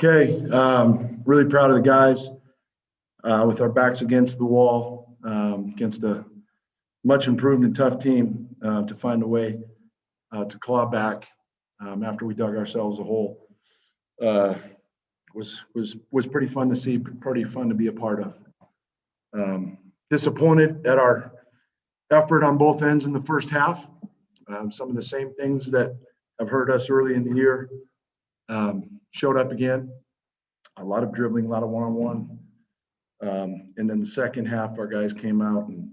Okay, really proud of the guys with our backs against the wall, against a much improved and tough team to find a way to claw back after we dug ourselves a hole. Was pretty fun to see, pretty fun to be a part of. Disappointed at our effort on both ends in the first half. Some of the same things that have hurt us early in the year showed up again. A lot of dribbling, a lot of one-on-one. And then the second half, our guys came out and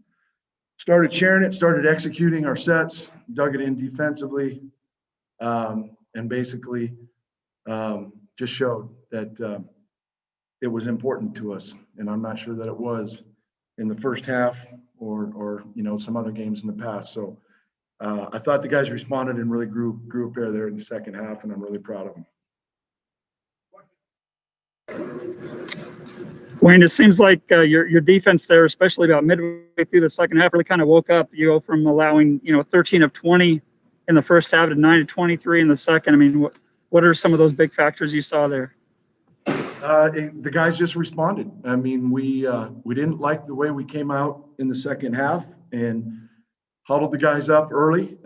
started sharing it, started executing our sets, dug it in defensively, and basically just showed that it was important to us. And I'm not sure that it was in the first half or some other games in the past. So I thought the guys responded and really grew a pair there in the second half, and I'm really proud of them. Wayne, it seems like your defense there, especially about midway through the second half, really kind of woke up. You go from allowing 13 of 20 in the first half to 9 of 23 in the second. I mean, what are some of those big factors you saw there? The guys just responded. I mean, we didn't like the way we came out in the second half and huddled the guys up early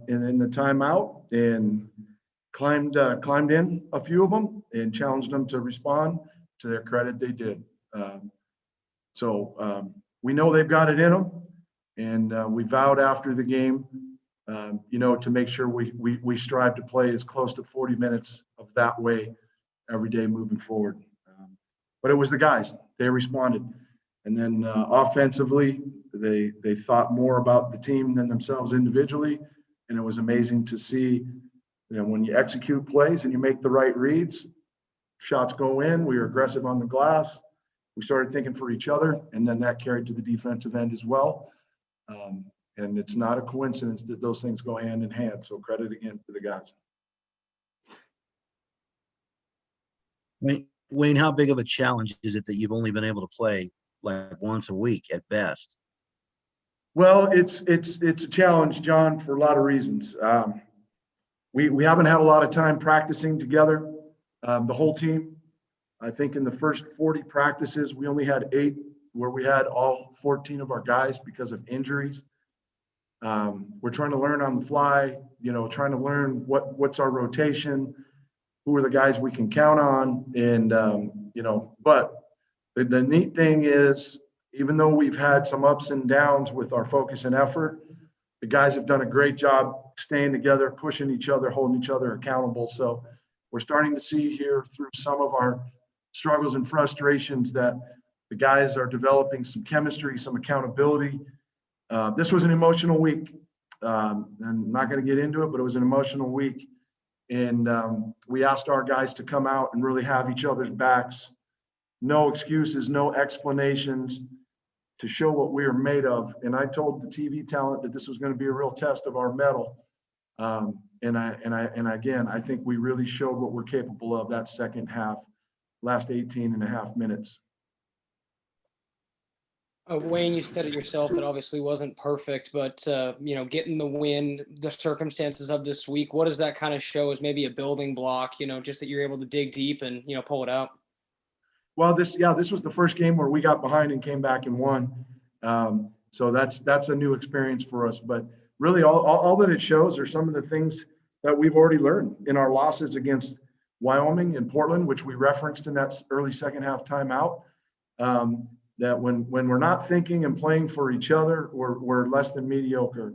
in the timeout and climbed in a few of them and challenged them to respond. To their credit, they did. So we know they've got it in them, and we vowed after the game, to make sure we strive to play as close to 40 minutes of that way every day moving forward. But it was the guys; they responded, and then offensively, they thought more about the team than themselves individually, and it was amazing to see. When you execute plays and you make the right reads, shots go in. We were aggressive on the glass. We started thinking for each other, and then that carried to the defensive end as well. And it's not a coincidence that those things go hand in hand. So credit again to the guys. Wayne, how big of a challenge is it that you've only been able to play like once a week at best? Well, it's a challenge, John, for a lot of reasons. We haven't had a lot of time practicing together, the whole team. I think in the first 40 practices, we only had 8 where we had all 14 of our guys because of injuries. We're trying to learn on the fly, trying to learn what's our rotation, who are the guys we can count on. And, but the neat thing is, even though we've had some ups and downs with our focus and effort, the guys have done a great job staying together, pushing each other, holding each other accountable. So we're starting to see here through some of our struggles and frustrations that the guys are developing some chemistry, some accountability. This was an emotional week. I'm not going to get into it, but it was an emotional week. And we asked our guys to come out and really have each other's backs. No excuses, no explanations, to show what we are made of. And I told the TV talent that this was going to be a real test of our mettle. And again, I think we really showed what we're capable of that second half, last 18 and a half minutes. Wayne, you said it yourself. It obviously wasn't perfect, but getting the win, the circumstances of this week, what does that kind of show as maybe a building block? Just that you're able to dig deep and pull it out. Well, this was the first game where we got behind and came back and won. So that's a new experience for us. But really, all that it shows are some of the things that we've already learned in our losses against Wyoming and Portland, which we referenced in that early second half timeout. That when we're not thinking and playing for each other, we're less than mediocre.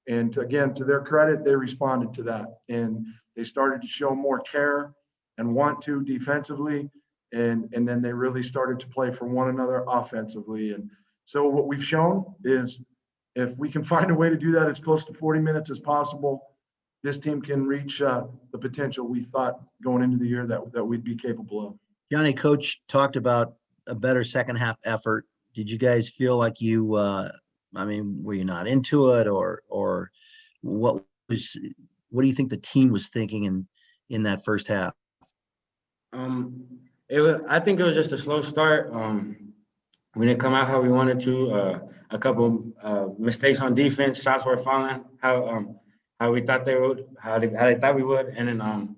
And again, to their credit, they responded to that, and they started to show more care and want to defensively. And then they really started to play for one another offensively. And so what we've shown is if we can find a way to do that as close to 40 minutes as possible, this team can reach the potential we thought going into the year that we'd be capable of. Gianni, Coach talked about a better second half effort. Did you guys feel like you, were you not into it, or what do you think the team was thinking in that first half? I think it was just a slow start. We didn't come out how we wanted to. A couple mistakes on defense, shots were falling how we thought they would, how they thought we would, and then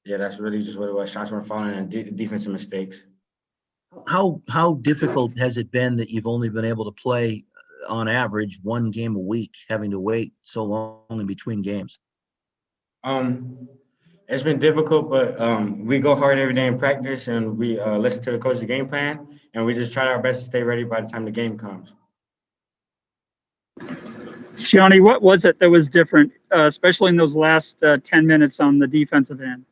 Yeah, that's really just what it was. Shots weren't falling and defensive mistakes. How difficult has it been that you've only been able to play on average one game a week, having to wait so long in between games? It's been difficult, but we go hard every day in practice, and we listen to the coach's game plan, and we just try our best to stay ready by the time the game comes. Gianni, what was it that was different, especially in those last 10 minutes on the defensive end?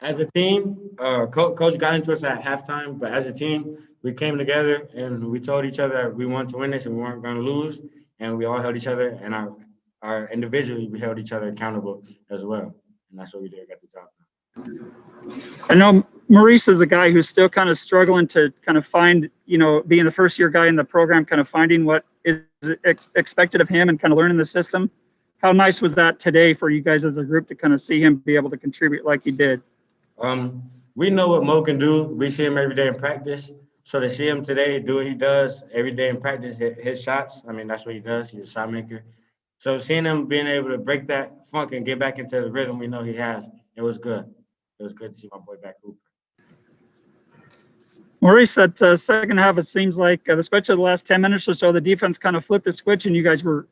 As a team, coach got into us at halftime, but as a team, we came together and we told each other that we wanted to win this and we weren't going to lose, and we all held each other, and our individually we held each other accountable as well, and that's what we did. Got the job done. I know Maurice is a guy who's still kind of struggling to kind of find, being the first year guy in the program, kind of finding what is expected of him and kind of learning the system. How nice was that today for you guys as a group to kind of see him be able to contribute like he did? We know what Mo can do. We see him every day in practice. So to see him today do what he does every day in practice, hit shots. I mean, that's what he does. He's a shot maker. So seeing him being able to break that funk and get back into the rhythm we know he has, it was good. It was good to see my boy back hooping. Maurice, that second half, it seems like, especially the last 10 minutes or so, the defense kind of flipped a switch and you guys were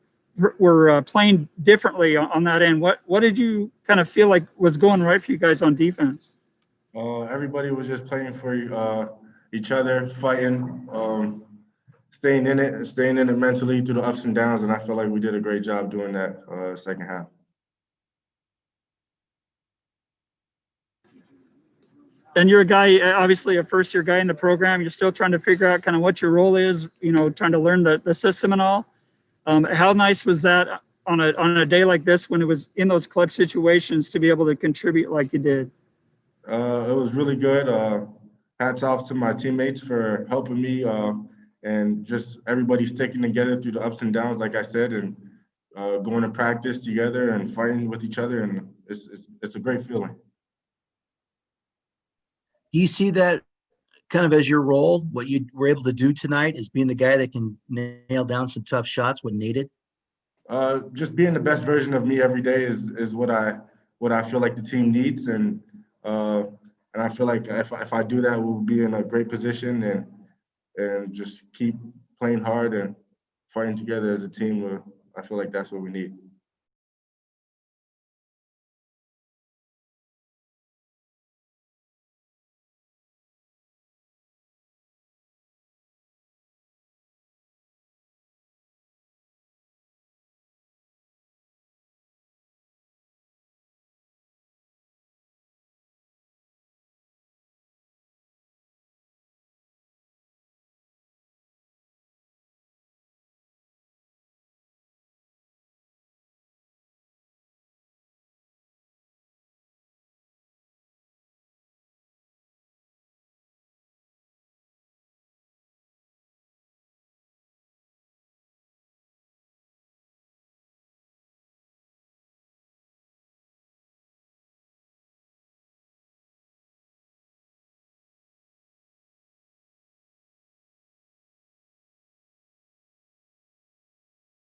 playing differently on that end. What did you kind of feel like was going right for you guys on defense? Everybody was just playing for each other, fighting, staying in it mentally through the ups and downs, and I feel like we did a great job doing that second half. And you're a guy, obviously a first-year guy in the program. You're still trying to figure out kind of what your role is, trying to learn the system and all. How nice was that on a day like this when it was in those clutch situations to be able to contribute like you did? It was really good. Hats off to my teammates for helping me and just everybody sticking together through the ups and downs, like I said, and going to practice together and fighting with each other. And it's a great feeling. Do you see that kind of as your role, what you were able to do tonight is being the guy that can nail down some tough shots when needed? Just being the best version of me every day is what I feel like the team needs, and I feel like if I do that, we'll be in a great position and just keep playing hard and fighting together as a team. I feel like that's what we need.